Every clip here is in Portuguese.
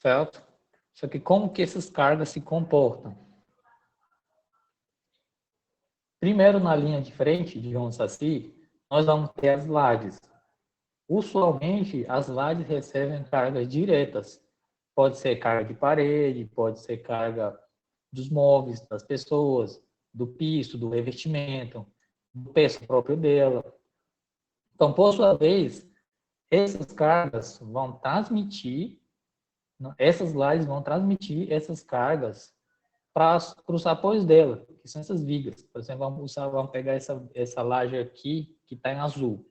certo? Só que como que essas cargas se comportam? Primeiro, na linha de frente de um saci, nós vamos ter as lajes. Usualmente, as lajes recebem cargas diretas. Pode ser carga de parede, pode ser carga dos móveis, das pessoas, do piso, do revestimento, do peso próprio dela. Então, por sua vez, essas cargas vão transmitir, essas lajes vão transmitir essas cargas para os apoios dela, que são essas vigas. Por exemplo, vamos pegar essa laje aqui, que está em azul.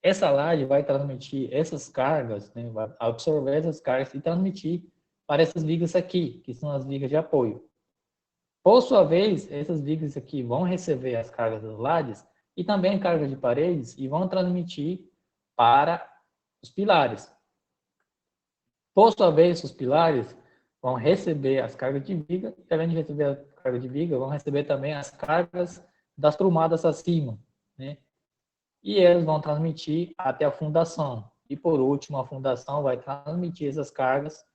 Essa laje vai transmitir essas cargas, né, vai absorver essas cargas e transmitir para essas vigas aqui, que são as vigas de apoio. Por sua vez, essas vigas aqui vão receber as cargas das lajes e também cargas de paredes e vão transmitir para os pilares. Por sua vez, os pilares vão receber as cargas de viga e, além de receber a carga de viga, vão receber também as cargas das prumadas acima, né? E eles vão transmitir até a fundação. E, por último, a fundação vai transmitir essas cargas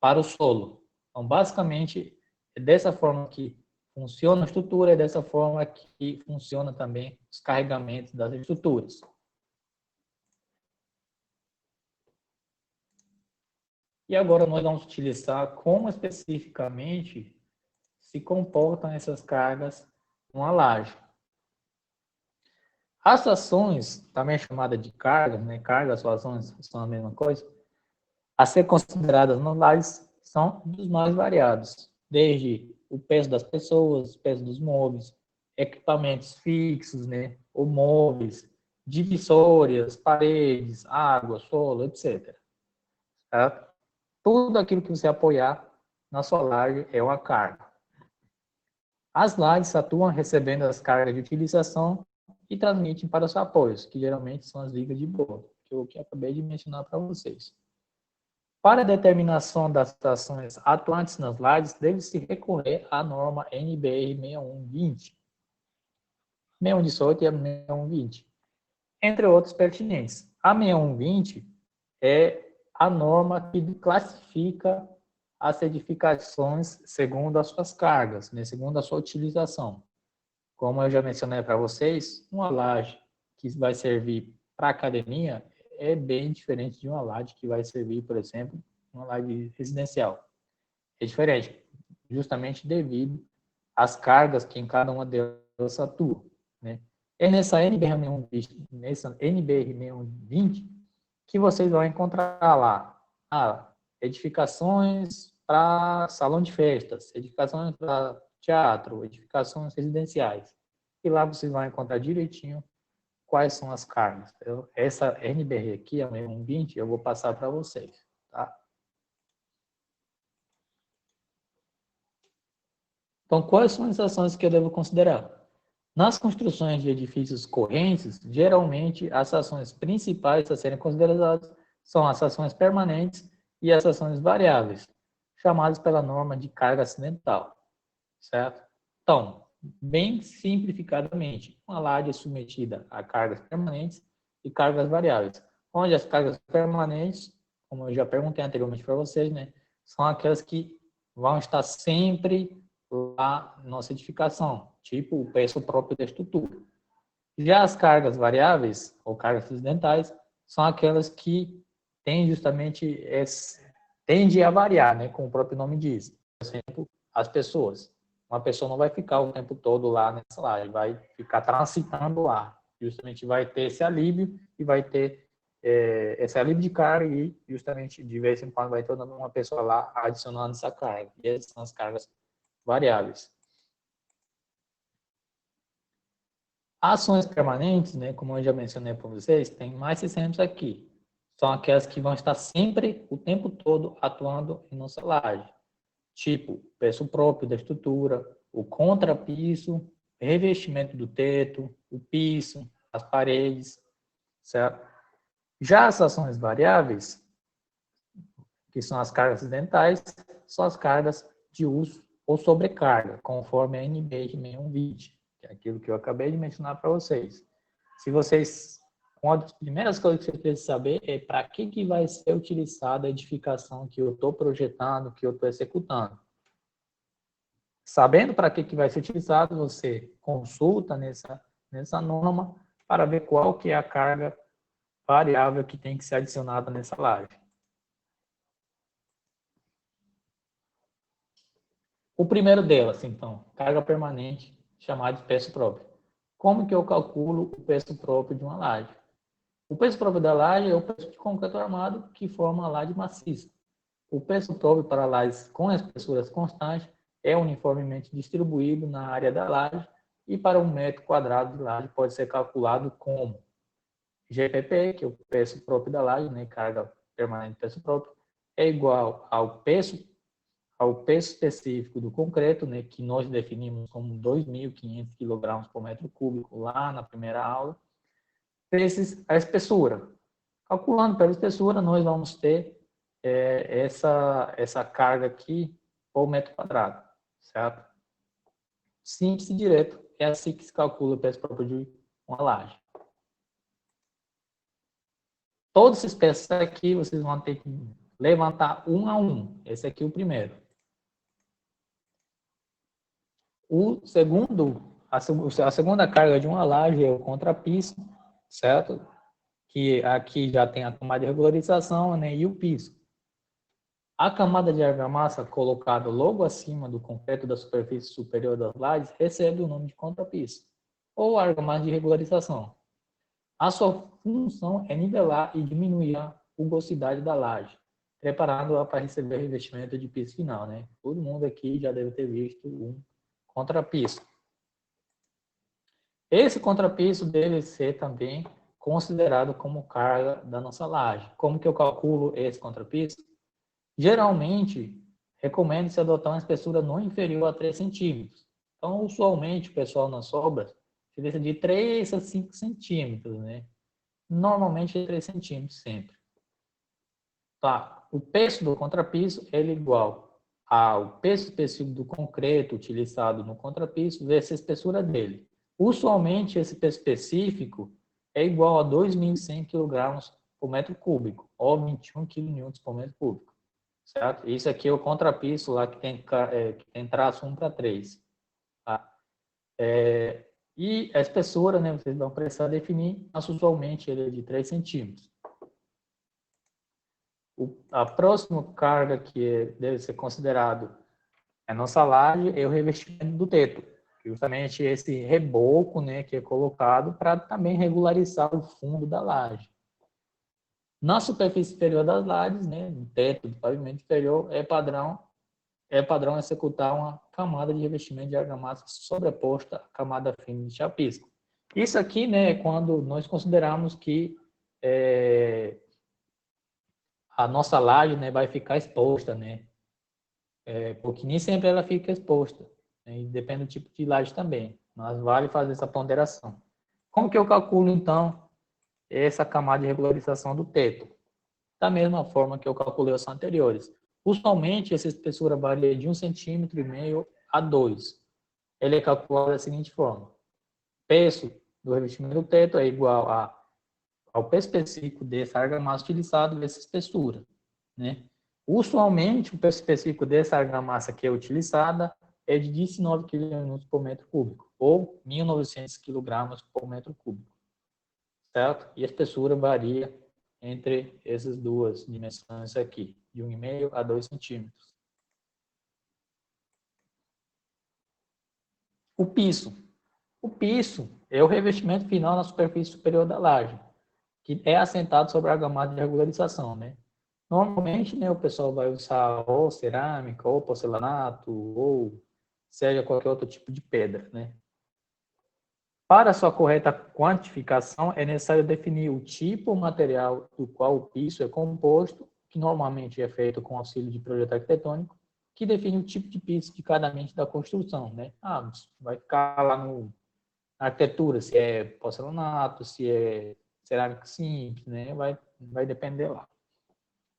para o solo. Então, basicamente, é dessa forma que funciona a estrutura, é dessa forma que funciona também os carregamentos das estruturas. E agora nós vamos utilizar como especificamente se comportam essas cargas numa laje. As ações, também chamada de cargas, né? Cargas ou ações são a mesma coisa, a ser consideradas nas lajes são dos mais variados, desde o peso das pessoas, o peso dos móveis, equipamentos fixos, né? Ou móveis, divisórias, paredes, água, solo, etc. Certo? Tudo aquilo que você apoiar na sua laje é uma carga. As lajes atuam recebendo as cargas de utilização e transmitem para os apoios, que geralmente são as vigas de bordo, que eu acabei de mencionar para vocês. Para a determinação das ações atuantes nas lajes, deve-se recorrer à norma NBR 6120, 6118 e a 6120, entre outros pertinentes. A 6120 é a norma que classifica as edificações segundo as suas cargas, né, segundo a sua utilização. Como eu já mencionei para vocês, uma laje que vai servir para academia é bem diferente de uma laje que vai servir, por exemplo, uma laje residencial. É diferente, justamente devido às cargas que em cada uma delas atua, né? É nessa NBR 6120 que vocês vão encontrar lá edificações para salão de festas, edificações para teatro, edificações residenciais. E lá vocês vão encontrar direitinho quais são as cargas. Essa NBR aqui, a 6120, eu vou passar para vocês, tá? Então, quais são as ações que eu devo considerar? Nas construções de edifícios correntes, geralmente as ações principais a serem consideradas são as ações permanentes e as ações variáveis, chamadas pela norma de carga acidental, certo? Então, bem simplificadamente, uma laje é submetida a cargas permanentes e cargas variáveis, onde as cargas permanentes, como eu já perguntei anteriormente para vocês, né, são aquelas que vão estar sempre lá na nossa edificação, tipo o peso próprio da estrutura. Já as cargas variáveis, ou cargas acidentais, são aquelas que têm justamente tende a variar, né, como o próprio nome diz. Por exemplo, as pessoas. Uma pessoa não vai ficar o tempo todo lá nessa laje, vai ficar transitando lá. Justamente vai ter esse alívio e vai ter esse alívio de carga e justamente de vez em quando vai ter uma pessoa lá adicionando essa carga. E essas são as cargas variáveis. Ações permanentes, né, como eu já mencionei para vocês, tem mais exemplos aqui. São aquelas que vão estar sempre, o tempo todo, atuando em nossa laje. Tipo, o peso próprio da estrutura, o contrapiso, revestimento do teto, o piso, as paredes, certo? Já as ações variáveis, que são as cargas acidentais, são as cargas de uso ou sobrecarga, conforme a NBR 6120, que é aquilo que eu acabei de mencionar para vocês. Se vocês uma das primeiras coisas que você precisa saber é para que vai ser utilizada a edificação que eu estou projetando, que eu estou executando. Sabendo para que vai ser utilizado, você consulta nessa norma para ver qual que é a carga variável que tem que ser adicionada nessa laje. O primeiro delas, então, carga permanente, chamada de peso próprio. Como que eu calculo o peso próprio de uma laje? O peso próprio da laje é o peso de concreto armado que forma a laje maciça. O peso próprio para lajes com espessuras constantes é uniformemente distribuído na área da laje e para 1 metro quadrado de laje pode ser calculado como GPP, que é o peso próprio da laje, né, carga permanente de peso próprio, é igual ao peso específico do concreto, né, que nós definimos como 2.500 kg por metro cúbico lá na primeira aula, vezes a espessura. Calculando pela espessura, nós vamos ter essa carga aqui por metro quadrado, certo? Simples e direto, é assim que se calcula o peso próprio de uma laje. Todos esses pesos aqui, vocês vão ter que levantar um a um. Esse aqui é o primeiro. O segundo, a segunda carga de uma laje é o contrapiso, certo? Que aqui já tem a camada de regularização, né, e o piso. A camada de argamassa colocada logo acima do concreto da superfície superior das lajes recebe o nome de contrapiso, ou argamassa de regularização. A sua função é nivelar e diminuir a rugosidade da laje, preparando-a para receber o revestimento de piso final, né? Todo mundo aqui já deve ter visto um contrapiso. Esse contrapiso deve ser também considerado como carga da nossa laje. Como que eu calculo esse contrapiso? Geralmente, recomenda-se adotar uma espessura não inferior a 3 centímetros. Então, usualmente, o pessoal nas obras utiliza de 3 a 5 centímetros, né? Normalmente, 3 centímetros sempre. Tá. O peso do contrapiso é igual ao peso específico do concreto utilizado no contrapiso vezes a espessura dele. Usualmente, esse peso específico é igual a 2.100 kg por metro cúbico, ou 21 kN por metro cúbico. Certo? Isso aqui é o contrapiso lá que tem traço 1:3. Tá? E a espessura, né, vocês vão precisar definir, mas usualmente ele é de 3 centímetros. A próxima carga que deve ser considerado a nossa laje é o revestimento do teto, justamente esse reboco, né, que é colocado para também regularizar o fundo da laje. Na superfície inferior das lajes, né, no teto do pavimento inferior, é padrão executar uma camada de revestimento de argamassa sobreposta à camada fina de chapisco. Isso aqui, né, é quando nós consideramos que a nossa laje, né, vai ficar exposta, né, porque nem sempre ela fica exposta, né, e depende do tipo de laje também, mas vale fazer essa ponderação. Como que eu calculo, então, essa camada de regularização do teto? Da mesma forma que eu calculei os anteriores. Usualmente, essa espessura varia de 1,5 cm a 2. Ele é calculado da seguinte forma. Peso do revestimento do teto é igual ao peso específico dessa argamassa utilizada vezes espessura. Né? Usualmente, o peso específico dessa argamassa que é utilizada é de 19 kN por metro cúbico, ou 1.900 kg por metro cúbico. Certo? E a espessura varia entre essas duas dimensões aqui, de 1,5 a 2 centímetros. O piso. O piso é o revestimento final na superfície superior da laje, que é assentado sobre a argamassa de regularização, né? Normalmente, né, o pessoal vai usar ou cerâmica, ou porcelanato, ou seja, qualquer outro tipo de pedra, né? Para sua correta quantificação, é necessário definir o tipo material do qual o piso é composto, que normalmente é feito com auxílio de projeto arquitetônico, que define o tipo de piso de cada mente da construção, né? Vai ficar lá na arquitetura, se é porcelanato, se é cerâmica simples, né? Vai depender lá.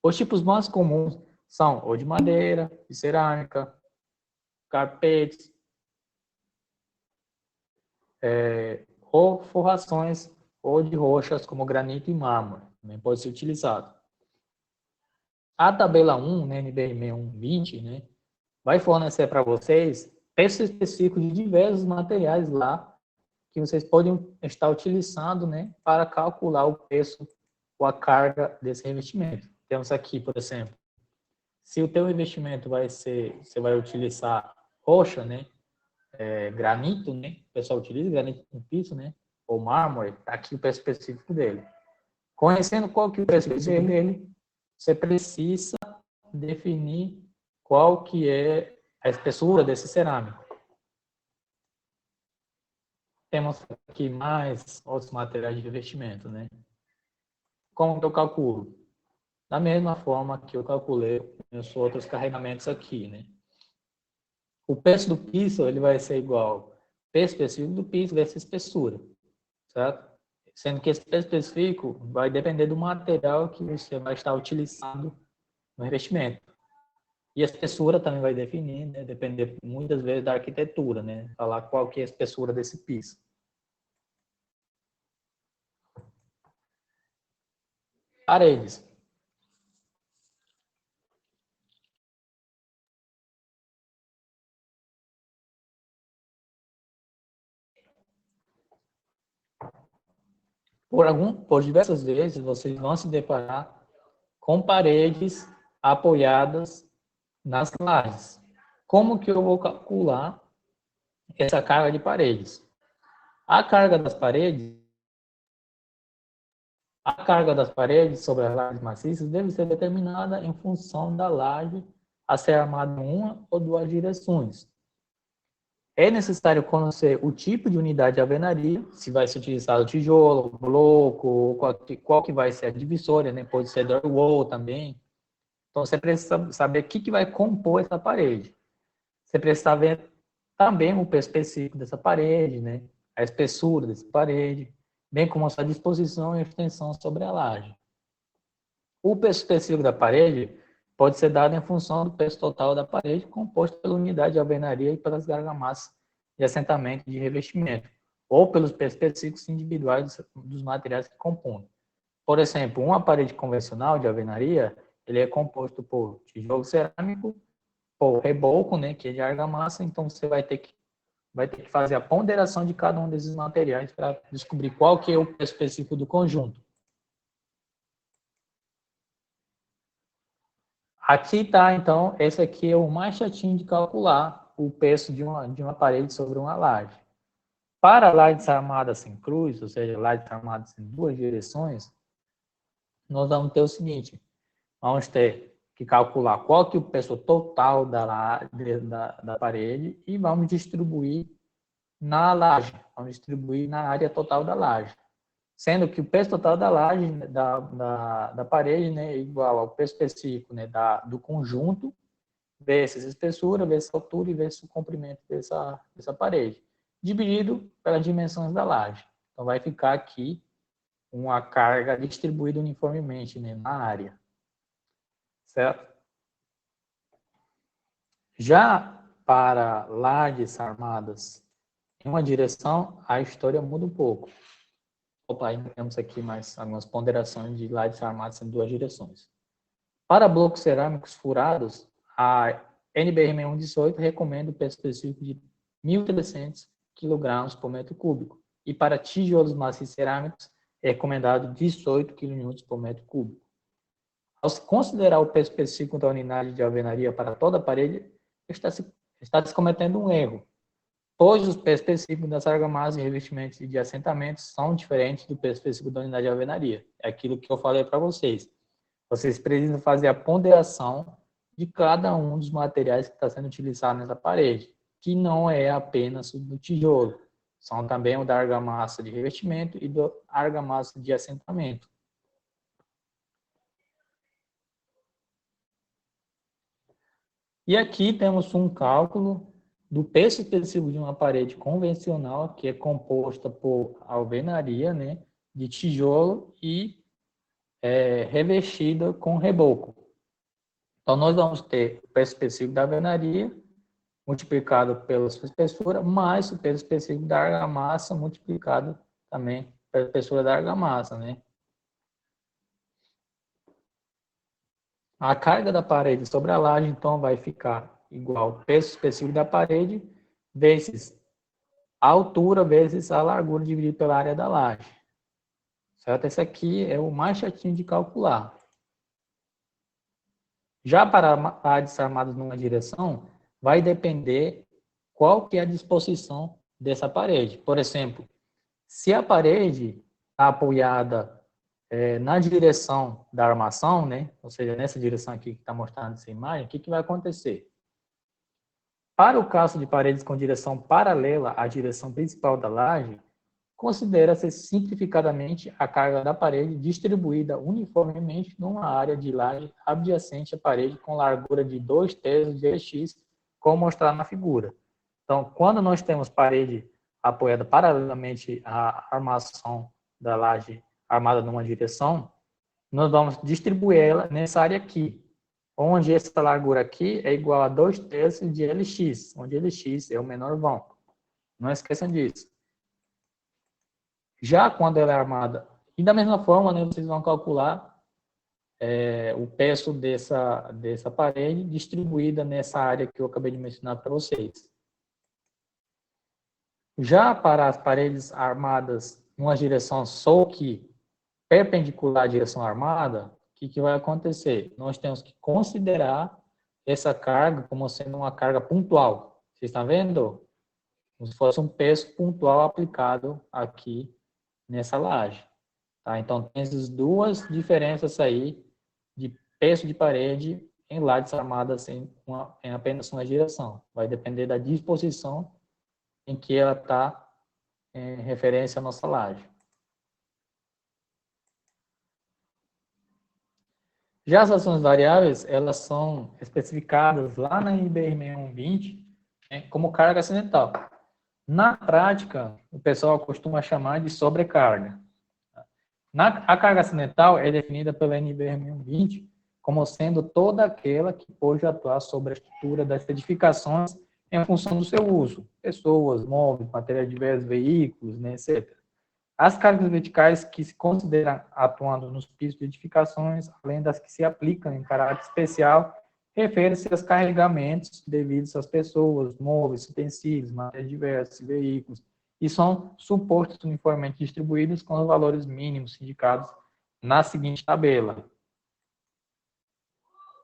Os tipos mais comuns são ou de madeira, de cerâmica, carpetes, ou forrações ou de rochas como granito e mármore, também pode ser utilizado. A tabela 1, né, NBR 120, né, vai fornecer para vocês preços específicos de diversos materiais lá que vocês podem estar utilizando, né, para calcular o preço ou a carga desse revestimento. Temos aqui, por exemplo, se o teu investimento vai ser, você vai utilizar rocha, né, granito, né, o pessoal utiliza granito no piso, né, ou mármore, tá aqui o preço específico dele. Conhecendo qual que é o preço específico dele, você precisa definir qual que é a espessura desse cerâmico. Temos aqui mais outros materiais de revestimento, né? Como que eu calculo? Da mesma forma que eu calculei os outros carregamentos aqui, né? O preço do piso, ele vai ser igual ao preço específico do piso vezes espessura, certo? Sendo que esse preço específico vai depender do material que você vai estar utilizando no revestimento. E a espessura também vai definir, né? Depender muitas vezes da arquitetura, né? Falar qual que é a espessura desse piso. Paredes. Por diversas vezes, vocês vão se deparar com paredes apoiadas nas lajes. Como que eu vou calcular essa carga de paredes? A carga das paredes, sobre as lajes maciças deve ser determinada em função da laje a ser armada em uma ou duas direções. É necessário conhecer o tipo de unidade de alvenaria, se vai ser utilizado tijolo, bloco, qual que vai ser a divisória, né? Pode ser drywall também. Então, você precisa saber o que vai compor essa parede. Você precisa ver também o peso específico dessa parede, né? A espessura dessa parede, bem como a sua disposição e extensão sobre a laje. O peso específico da parede pode ser dado em função do peso total da parede, composto pela unidade de alvenaria e pelas argamassas de assentamento de revestimento, ou pelos pesos específicos individuais dos materiais que compõem. Por exemplo, uma parede convencional de alvenaria, ele é composto por tijolo cerâmico, por reboco, né, que é de argamassa, então você vai ter que fazer a ponderação de cada um desses materiais para descobrir qual que é o peso específico do conjunto. Aqui está, então, esse aqui é o mais chatinho de calcular o peso de uma parede sobre uma laje. Para lajes armadas sem cruz, ou seja, lajes armadas em duas direções, nós vamos ter o seguinte, vamos ter que calcular qual que é o peso total da parede e vamos distribuir na laje, vamos distribuir na área total da laje. Sendo que o peso total da laje, da parede, né, é igual ao peso específico, né, do conjunto, vezes a espessura, vezes a altura e vezes o comprimento dessa parede, dividido pelas dimensões da laje. Então, vai ficar aqui uma carga distribuída uniformemente, né, na área. Certo? Já para lajes armadas em uma direção, a história muda um pouco. Opa, ainda temos aqui mais algumas ponderações de lajes armadas em duas direções. Para blocos cerâmicos furados, a NBR 118 recomenda o peso específico de 1.300 kg por metro cúbico. E para tijolos macios cerâmicos, é recomendado 18 kN por metro cúbico. Ao se considerar o peso específico da unidade de alvenaria para toda a parede, está se cometendo um erro, pois os pesos específicos das argamassas e revestimentos de assentamentos são diferentes do peso específico da unidade de alvenaria. É aquilo que eu falei para vocês. Vocês precisam fazer a ponderação de cada um dos materiais que está sendo utilizado nessa parede, que não é apenas o do tijolo, são também o da argamassa de revestimento e da argamassa de assentamento. E aqui temos um cálculo do peso específico de uma parede convencional, que é composta por alvenaria, né, de tijolo e revestida com reboco. Então, nós vamos ter o peso específico da alvenaria multiplicado pela sua espessura, mais o peso específico da argamassa multiplicado também espessura da argamassa, né? A carga da parede sobre a laje, então, vai ficar igual ao peso específico da parede vezes a altura vezes a largura dividido pela área da laje. Certo? Esse aqui é o mais chatinho de calcular. Já para lajes armadas numa direção, vai depender qual que é a disposição dessa parede. Por exemplo, se a parede está apoiada na direção da armação, né? Ou seja, nessa direção aqui que está mostrando essa imagem, o que, que vai acontecer? Para o caso de paredes com direção paralela à direção principal da laje, considera-se simplificadamente a carga da parede distribuída uniformemente numa área de laje adjacente à parede com largura de 2/3 de LX, como mostrado na figura. Então, quando nós temos parede apoiada paralelamente à armação da laje armada numa direção, nós vamos distribuir ela nessa área aqui, onde essa largura aqui é igual a 2/3 de LX, onde LX é o menor vão. Não esqueçam disso. Já quando ela é armada, e da mesma forma, né, vocês vão calcular o peso dessa parede distribuída nessa área que eu acabei de mencionar para vocês. Já para as paredes armadas numa direção só que perpendicular à direção armada, o que vai acontecer? Nós temos que considerar essa carga como sendo uma carga pontual. Vocês estão vendo? Como se fosse um peso pontual aplicado aqui nessa laje. Tá? Então, tem essas duas diferenças aí de peso de parede em lajes armadas em apenas uma direção. Vai depender da disposição em que ela está em referência à nossa laje. Já as ações variáveis, elas são especificadas lá na NBR 6120, né, como carga acidental. Na prática, o pessoal costuma chamar de sobrecarga. A carga acidental é definida pela NBR 6120 como sendo toda aquela que pode atuar sobre a estrutura das edificações em função do seu uso, pessoas, móveis, materiais diversos, veículos, né, etc. As cargas verticais que se consideram atuando nos pisos de edificações, além das que se aplicam em caráter especial, refere-se aos carregamentos devidos às pessoas, móveis, utensílios, materiais diversos, veículos, e são supostos uniformemente distribuídos com os valores mínimos indicados na seguinte tabela.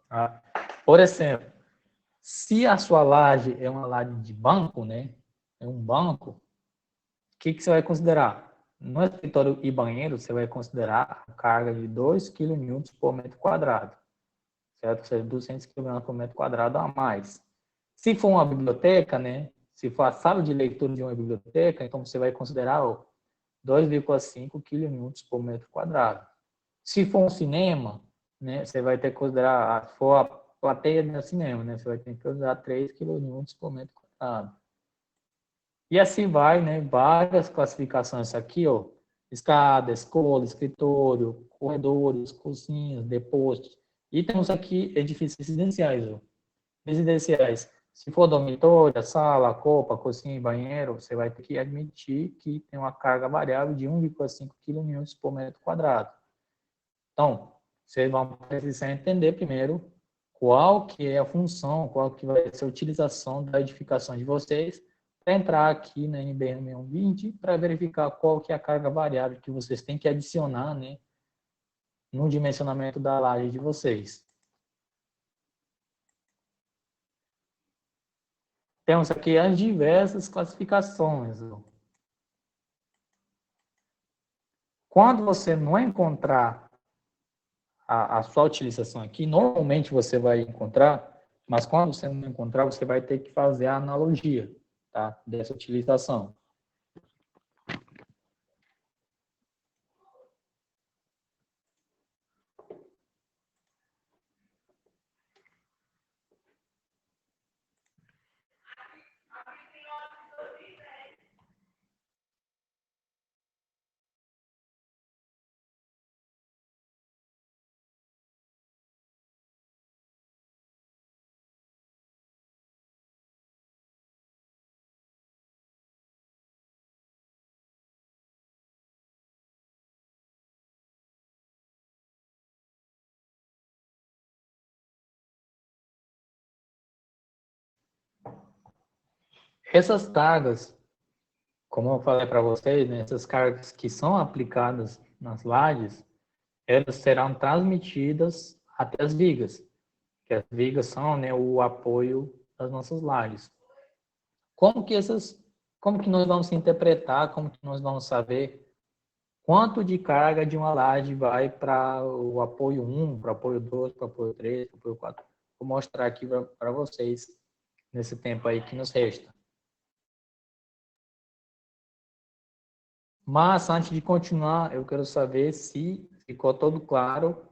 Tá? Por exemplo, se a sua laje é uma laje de banco, né, é um banco, o que você vai considerar? No escritório e banheiro, você vai considerar a carga de 2 kN por metro quadrado, certo? Ou seja, 200 kN por metro quadrado a mais. Se for uma biblioteca, né? Se for a sala de leitura de uma biblioteca, então você vai considerar 2,5 kN por metro quadrado. Se for um cinema, né? Você vai ter que considerar, se for a plateia do cinema, né? Você vai ter que considerar 3 kN por metro quadrado. E assim vai, né? Várias classificações aqui, ó. Escada, escola, escritório, corredores, cozinhas, depósitos. E temos aqui edifícios residenciais, ó. Residenciais. Se for dormitório, sala, copa, cozinha e banheiro, você vai ter que admitir que tem uma carga variável de 1,5 kN por metro quadrado. Então, vocês vão precisar entender primeiro qual que é a função, qual que vai ser a utilização da edificação de vocês para entrar aqui na NBR 6120 para verificar qual que é a carga variável que vocês têm que adicionar, né, no dimensionamento da laje de vocês. Temos aqui as diversas classificações. Quando você não encontrar a sua utilização aqui, normalmente você vai encontrar, mas quando você não encontrar, você vai ter que fazer a analogia, tá, dessa utilização. Essas cargas, como eu falei para vocês, né, essas cargas que são aplicadas nas lajes, elas serão transmitidas até as vigas, que as vigas são, né, o apoio das nossas lajes. Como que nós vamos interpretar, como que nós vamos saber quanto de carga de uma laje vai para o apoio 1, para o apoio 2, para o apoio 3, para o apoio 4? Vou mostrar aqui para vocês nesse tempo aí que nos resta. Mas, antes de continuar, eu quero saber se ficou todo claro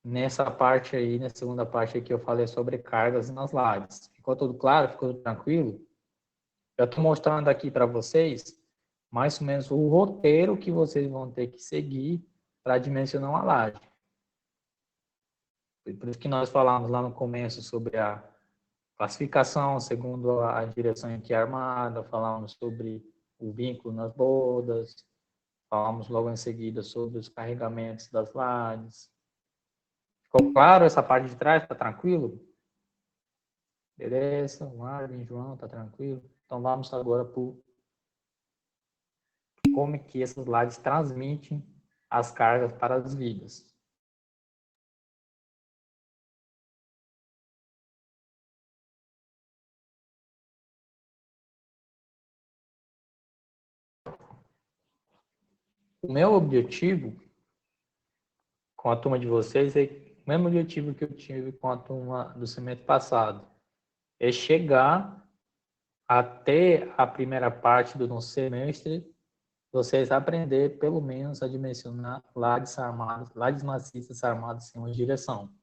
nessa parte aí, na segunda parte aí que eu falei sobre cargas nas lajes. Ficou tudo claro? Ficou tudo tranquilo? Eu estou mostrando aqui para vocês mais ou menos o roteiro que vocês vão ter que seguir para dimensionar uma laje. Por isso que nós falamos lá no começo sobre a classificação segundo a direção em que é armada, falamos sobre o vínculo nas bordas, falamos logo em seguida sobre os carregamentos das lajes. Ficou claro essa parte de trás? Está tranquilo? Beleza, Marvin, João, está tranquilo? Então vamos agora para como é que essas lajes transmitem as cargas para as vigas. O meu objetivo com a turma de vocês é o mesmo objetivo que eu tive com a turma do semestre passado. É chegar até a primeira parte do nosso semestre, vocês aprender pelo menos a dimensionar lajes maciças armadas em uma direção.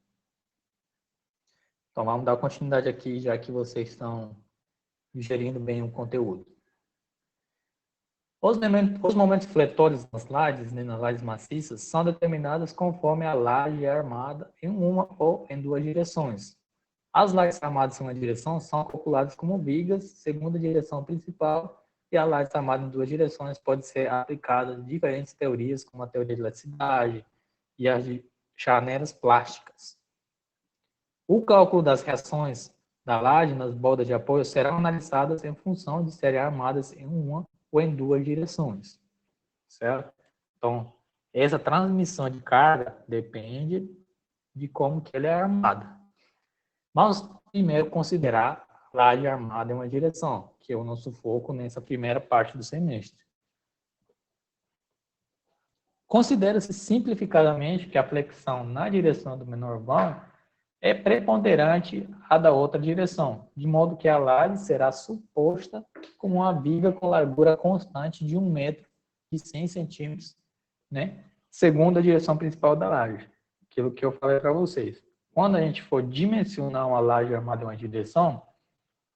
Então vamos dar continuidade aqui, já que vocês estão digerindo bem o conteúdo. Os momentos fletores nas lajes, né, nas lajes maciças, são determinados conforme a laje é armada em uma ou em duas direções. As lajes armadas em uma direção são calculadas como vigas, segundo a direção principal, e a laje armada em duas direções pode ser aplicada em diferentes teorias, como a teoria de elasticidade e as de chanelas plásticas. O cálculo das reações da laje nas bordas de apoio serão analisadas em função de serem armadas em uma ou em duas direções, certo? Então, essa transmissão de carga depende de como que ela é armada. Vamos primeiro considerar a laje armada em uma direção, que é o nosso foco nessa primeira parte do semestre. Considera-se simplificadamente que a flexão na direção do menor vão é preponderante à da outra direção, de modo que a laje será suposta como uma viga com largura constante de 1 metro e 100 centímetros, né? Segundo a direção principal da laje. Aquilo que eu falei para vocês. Quando a gente for dimensionar uma laje armada em uma direção,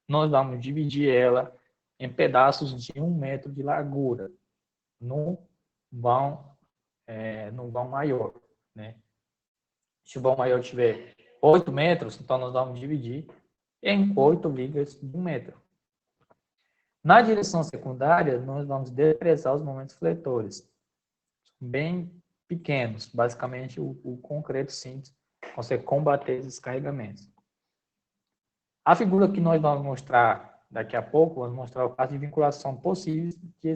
nós vamos dividir ela em pedaços de 1 metro de largura, num vão maior, né? Se o vão maior tiver 8 metros, então nós vamos dividir em 8 vigas de 1 metro. Na direção secundária, nós vamos desprezar os momentos fletores, bem pequenos, basicamente o concreto simples, consegue combater esses carregamentos. A figura que nós vamos mostrar daqui a pouco, vamos mostrar o caso de vinculação possíveis que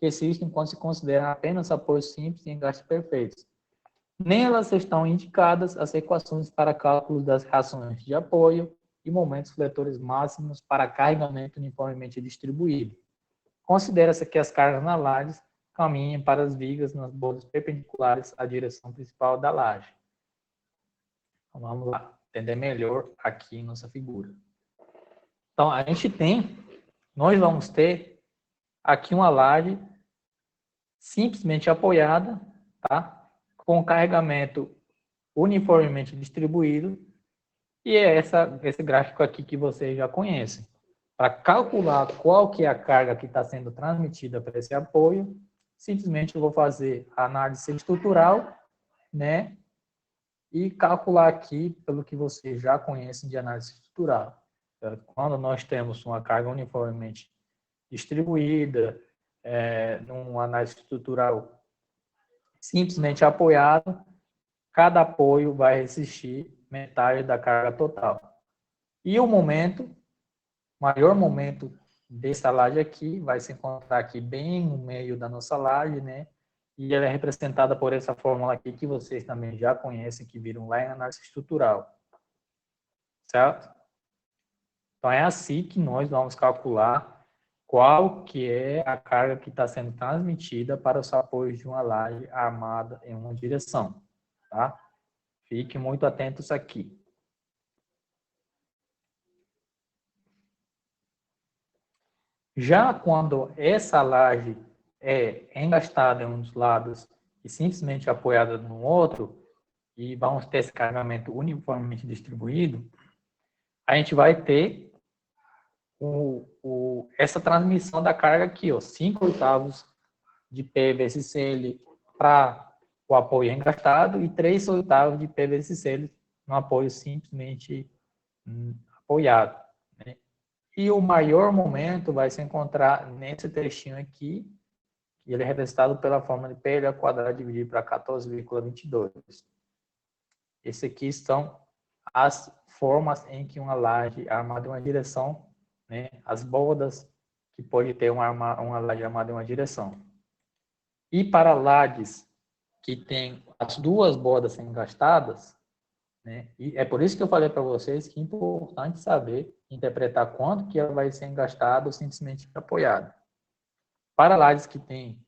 existem quando se consideram apenas apoios simples e engastes perfeitos. Nelas estão indicadas as equações para cálculo das reações de apoio e momentos fletores máximos para carregamento uniformemente distribuído. Considera-se que as cargas na laje caminhem para as vigas nas bordas perpendiculares à direção principal da laje. Então, vamos lá, entender melhor aqui em nossa figura. Então, nós vamos ter aqui uma laje simplesmente apoiada, tá? Com carregamento uniformemente distribuído, e é esse gráfico aqui que vocês já conhecem. Para calcular qual que é a carga que está sendo transmitida para esse apoio, simplesmente eu vou fazer a análise estrutural, né, e calcular aqui pelo que vocês já conhecem de análise estrutural. Quando nós temos uma carga uniformemente distribuída, numa análise estrutural simplesmente apoiado, cada apoio vai resistir metade da carga total. E o maior momento dessa laje aqui, vai se encontrar aqui bem no meio da nossa laje, né? E ela é representada por essa fórmula aqui que vocês também já conhecem, que viram lá em análise estrutural. Certo? Então, é assim que nós vamos calcular qual que é a carga que está sendo transmitida para os apoios de uma laje armada em uma direção. Tá? Fiquem muito atentos aqui. Já quando essa laje é engastada em um dos lados e simplesmente apoiada no outro, e vamos ter esse carregamento uniformemente distribuído, a gente vai ter essa transmissão da carga aqui, ó, 5/8 de P vezes CL para o apoio engastado e 3/8 de P vezes CL no apoio simplesmente apoiado. Né? E o maior momento vai se encontrar nesse trechinho aqui, que ele é representado pela forma de PL ao quadrado dividido para 14,22. Esse aqui são as formas em que uma laje armada em uma direção, né, as bordas que pode ter uma laje armada em uma direção. E para lajes que tem as duas bordas engastadas, né, e é por isso que eu falei para vocês que é importante saber interpretar quanto que ela vai ser engastada ou simplesmente apoiada. Para lajes que tem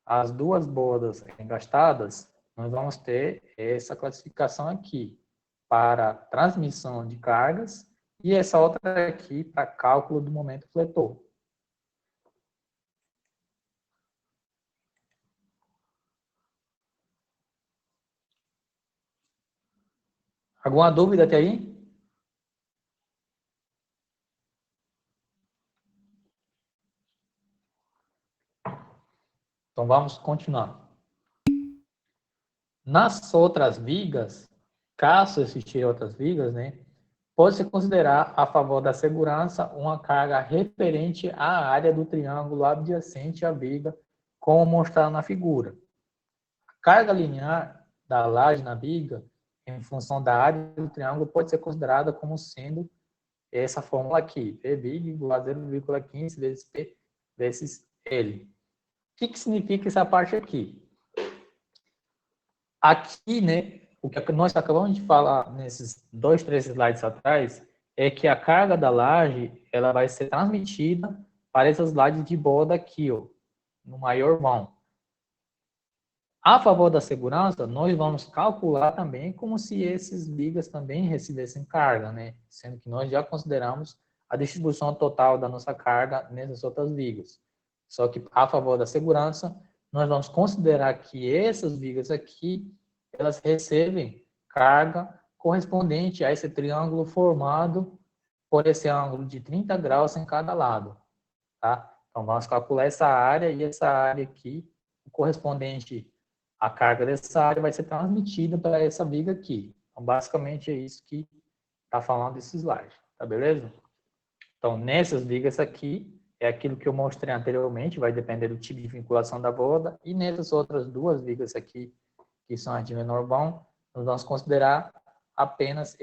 as duas bordas engastadas, nós vamos ter essa classificação aqui para transmissão de cargas e essa outra aqui para cálculo do momento fletor. Alguma dúvida até aí? Então vamos continuar. Nas outras vigas, caso existirem outras vigas, né, pode-se considerar a favor da segurança uma carga referente à área do triângulo adjacente à viga, como mostrado na figura. A carga linear da laje na viga, em função da área do triângulo, pode ser considerada como sendo essa fórmula aqui, P vig igual a 0,15 vezes P vezes L. O que significa essa parte aqui? Aqui, né, o que nós acabamos de falar nesses 2, 3 slides atrás, é que a carga da laje ela vai ser transmitida para essas lajes de borda aqui, ó, no maior vão. A favor da segurança, nós vamos calcular também como se esses vigas também recebessem carga, né? Sendo que nós já consideramos a distribuição total da nossa carga nessas outras vigas. Só que a favor da segurança, nós vamos considerar que essas vigas aqui, elas recebem carga correspondente a esse triângulo formado por esse ângulo de 30 graus em cada lado, tá? Então, vamos calcular essa área e essa área aqui, correspondente à carga dessa área, vai ser transmitida para essa viga aqui. Então, basicamente, é isso que está falando desse slide, tá beleza? Então, nessas vigas aqui, é aquilo que eu mostrei anteriormente, vai depender do tipo de vinculação da borda, e nessas outras duas vigas aqui, que são as de menor vão, nós vamos considerar apenas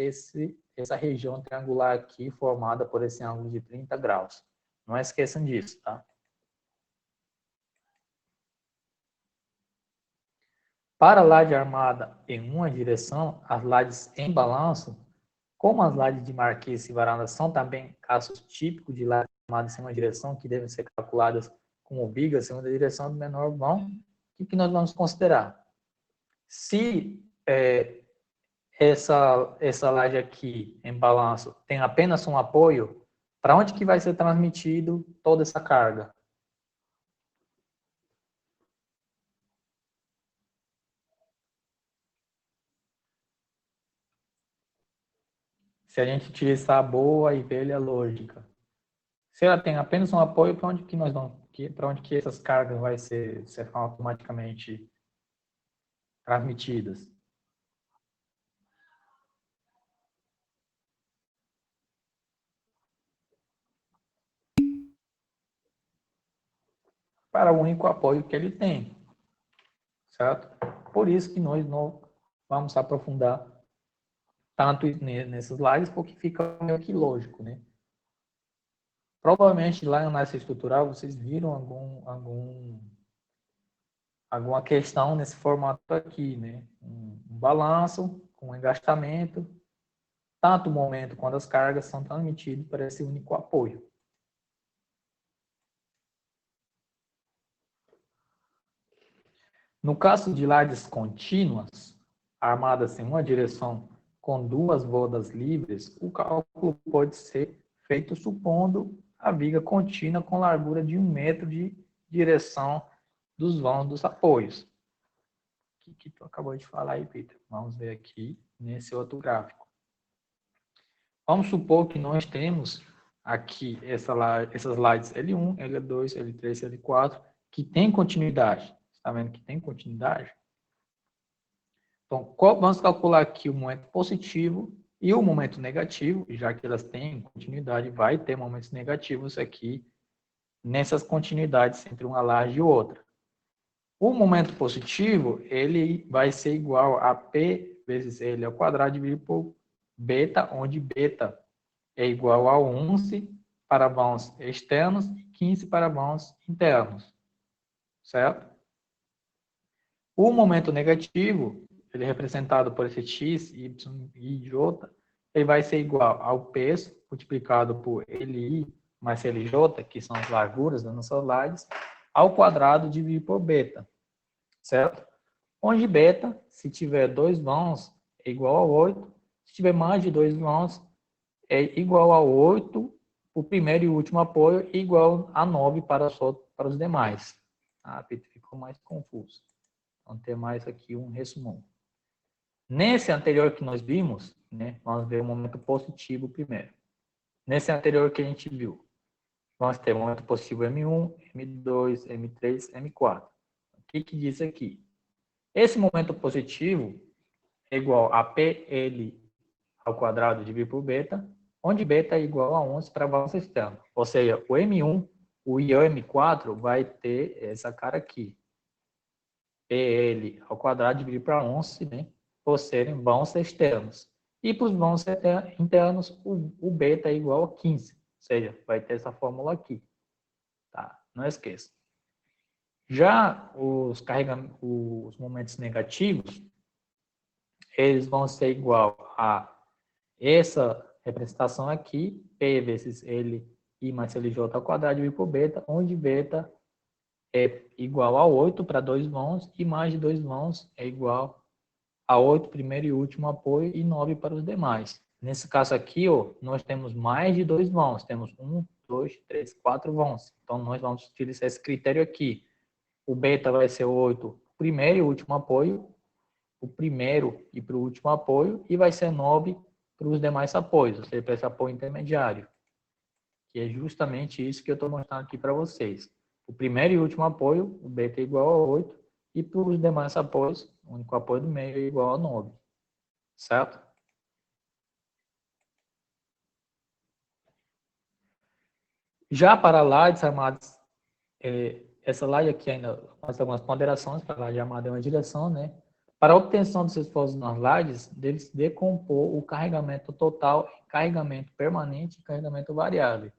essa região triangular aqui, formada por esse ângulo de 30 graus. Não esqueçam disso, tá? Para a laje armada em uma direção, as lajes em balanço, como as lajes de marquise e varanda são também casos típicos de lajes armadas em uma direção que devem ser calculadas como vigas em uma direção do menor vão, o que nós vamos considerar? Se essa laje aqui em balanço tem apenas um apoio, para onde que vai ser transmitido toda essa carga? Se a gente utilizar a boa e velha lógica. Se ela tem apenas um apoio, para onde que nós vamos, para onde que essas cargas vai ser automaticamente transmitidas? Para o único apoio que ele tem, certo? Por isso que nós não vamos aprofundar tanto nesses slides, porque fica meio que lógico, né? Provavelmente lá em análise estrutural vocês viram alguma questão nesse formato aqui, né? Um balanço com um engastamento, tanto o momento quanto as cargas são transmitidos para esse único apoio. No caso de lajes contínuas, armadas em uma direção com duas bordas livres, o cálculo pode ser feito supondo a viga contínua com largura de 1 metro de direção dos vãos dos apoios. O que tu acabou de falar aí, Peter? Vamos ver aqui nesse outro gráfico. Vamos supor que nós temos aqui essas lajes L1, L2, L3, L4, que tem continuidade. Está vendo que tem continuidade? Então, vamos calcular aqui o momento positivo e o momento negativo, já que elas têm continuidade, vai ter momentos negativos aqui nessas continuidades entre uma laje e outra. O momento positivo, ele vai ser igual a P vezes L ao quadrado dividido por beta, onde beta é igual a 11 para vãos externos e 15 para vãos internos. Certo? O momento negativo, ele é representado por esse x, y e j, ele vai ser igual ao peso multiplicado por Li mais Lj, que são as larguras das nossas lajes, ao quadrado dividido por beta. Certo? Onde beta, se tiver 2 vãos, é igual a 8. Se tiver mais de 2 vãos, é igual a 8, o primeiro e o último apoio, e igual a 9 para os demais. Ah, ficou mais confuso. Vamos ter mais aqui um resumão. Nesse anterior que nós vimos, né, vamos ver o momento positivo primeiro. Nesse anterior que a gente viu, vamos ter o momento positivo M1, M2, M3, M4. O que diz aqui? Esse momento positivo é igual a PL ao quadrado dividido por beta, onde beta é igual a 11 para vãos externos. Ou seja, o M1, o I e o M4 vai ter essa cara aqui. PL ao quadrado dividido por 11, né, por serem vãos externos. E para os vãos internos, o beta é igual a 15. Ou seja, vai ter essa fórmula aqui. Tá? Não esqueça. Já os momentos negativos, eles vão ser igual a essa representação aqui, P vezes L I mais Lj ao quadrado dividido por beta, onde beta é igual a 8 para 2 vãos e mais de 2 vãos é igual a 8 primeiro e último apoio e 9 para os demais. Nesse caso aqui, ó, nós temos mais de 2 vãos, temos 1, 2, 3, 4 vãos. Então, nós vamos utilizar esse critério aqui. O beta vai ser 8 primeiro e último apoio, o primeiro e para o último apoio, e vai ser 9 para os demais apoios, ou seja, para esse apoio intermediário. Que é justamente isso que eu estou mostrando aqui para vocês. O primeiro e último apoio, o beta é igual a 8, e para os demais apoios, o único apoio do meio é igual a 9. Certo? Já para lajes armadas, essa laje aqui ainda faz algumas ponderações, para a laje armada é uma direção, né? Para a obtenção dos esforços nas lajes, deve-se decompor o carregamento total em carregamento permanente e carregamento variável.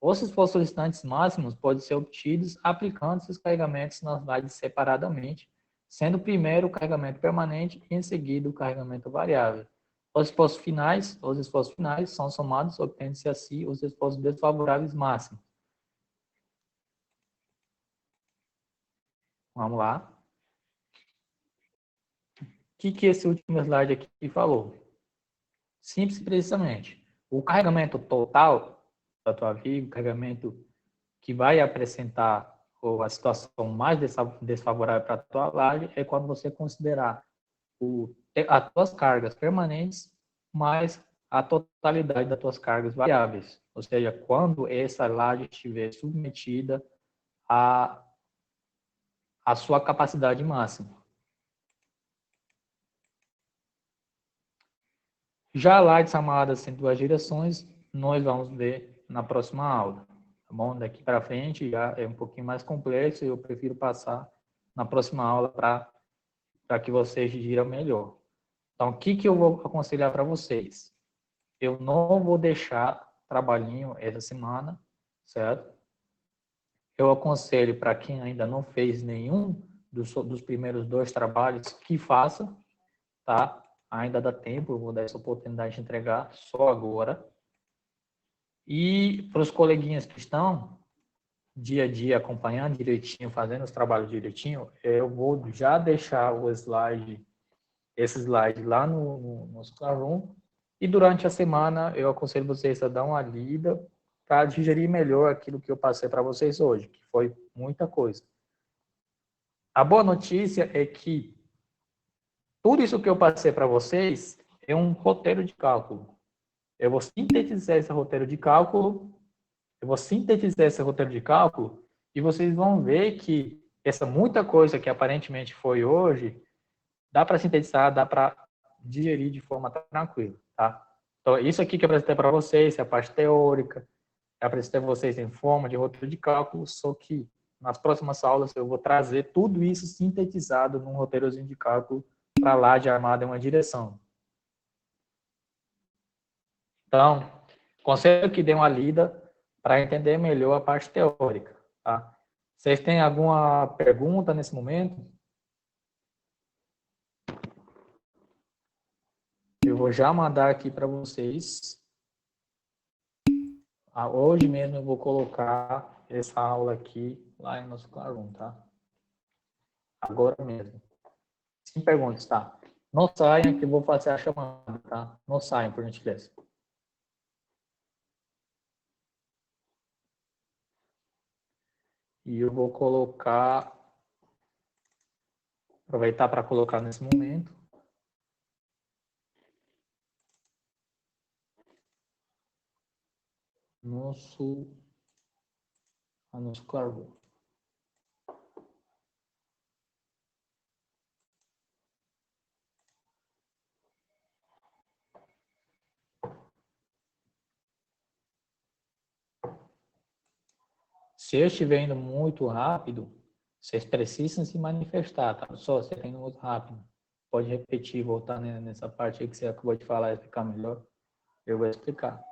Os esforços solicitantes máximos podem ser obtidos aplicando esses carregamentos nas lajes separadamente, sendo primeiro o carregamento permanente e em seguida o carregamento variável. Os esforços finais são somados, obtendo-se assim os esforços desfavoráveis máximos. Vamos lá. O que esse último slide aqui falou? Simples e precisamente. O carregamento total da tua viga, o carregamento que vai apresentar a situação mais desfavorável para a tua laje é quando você considerar as tuas cargas permanentes mais a totalidade das tuas cargas variáveis. Ou seja, quando essa laje estiver submetida à sua capacidade máxima. Já lajes armadas em duas direções, nós vamos ver na próxima aula. Tá bom? Daqui para frente já é um pouquinho mais complexo e eu prefiro passar na próxima aula para que vocês digiram melhor. Então, o que eu vou aconselhar para vocês? Eu não vou deixar trabalhinho essa semana certo? Eu aconselho para quem ainda não fez nenhum dos primeiros 2 trabalhos que faça, tá? Ainda dá tempo, eu vou dar essa oportunidade de entregar só agora. E para os coleguinhas que estão dia a dia acompanhando direitinho, fazendo os trabalhos direitinho, eu vou já deixar o slide, esse slide lá no Classroom, e durante a semana eu aconselho vocês a dar uma lida para digerir melhor aquilo que eu passei para vocês hoje, que foi muita coisa. A boa notícia é que tudo isso que eu passei para vocês é um roteiro de cálculo. Eu vou sintetizar esse roteiro de cálculo, e vocês vão ver que essa muita coisa que aparentemente foi hoje, dá para sintetizar, dá para digerir de forma tranquila, tá? Então, isso aqui que eu apresentei para vocês é a parte teórica, eu apresentei para vocês em forma de roteiro de cálculo, só que nas próximas aulas eu vou trazer tudo isso sintetizado num roteirozinho de cálculo para lá de armada em uma direção. Então, conselho que dê uma lida para entender melhor a parte teórica, tá? Vocês têm alguma pergunta nesse momento? Eu vou já mandar aqui para vocês. Hoje mesmo eu vou colocar essa aula aqui lá em nosso Classroom, tá? Agora mesmo. Sem perguntas, tá? Não saiam que eu vou fazer a chamada, tá? Não saiam, por gentileza. E eu vou colocar, aproveitar para colocar nesse momento. Nosso Classroom. Se eu estiver indo muito rápido, vocês precisam se manifestar, tá? Só você está indo muito rápido. Pode repetir, voltar nessa parte aí que você acabou de falar e explicar melhor. Eu vou explicar.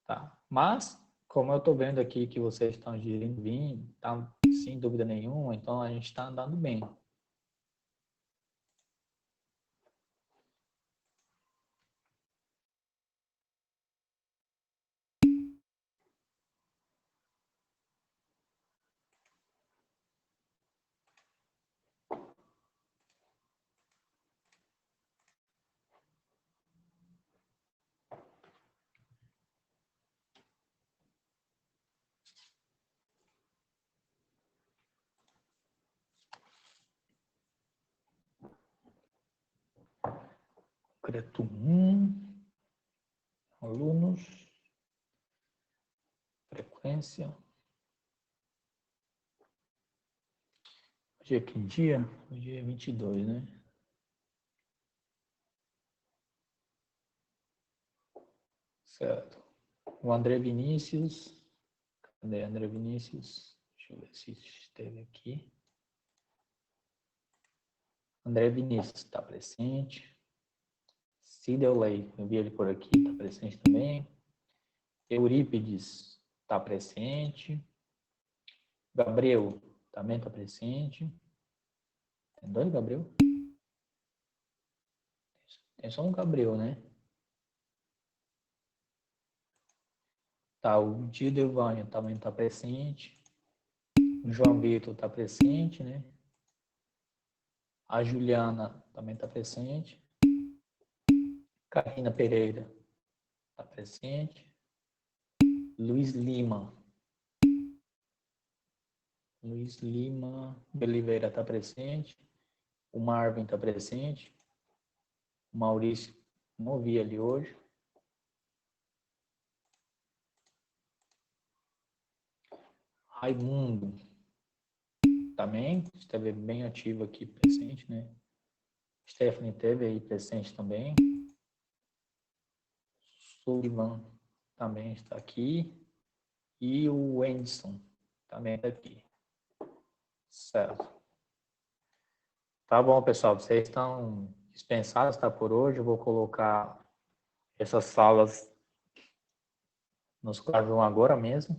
Tá? Mas, como eu estou vendo aqui que vocês estão gerindo bem, tá sem dúvida nenhuma, então a gente está andando bem. Decreto 1, alunos, frequência. Hoje é que dia? Hoje é 22, né? Certo. O André Vinícius. Cadê André Vinícius? Deixa eu ver se esteve aqui. André Vinícius está presente. Cideley, eu vi ele por aqui, está presente também. Eurípides está presente. Gabriel também está presente. Tem 2 Gabriel? Tem só um Gabriel, né? Tá, o Didelvânio também está presente. O João Vitor está presente, né? A Juliana também está presente. Karina Pereira está presente. Luiz Lima de Oliveira está presente. O Marvin está presente. O Maurício, não vi ali hoje. Raimundo também esteve bem ativo aqui, presente, né? Stephanie esteve aí presente também. Sullivan também está aqui. E o Anderson também está aqui. Certo. Tá bom, pessoal. Vocês estão dispensados, tá, por hoje. Eu vou colocar essas salas nos carvão agora mesmo.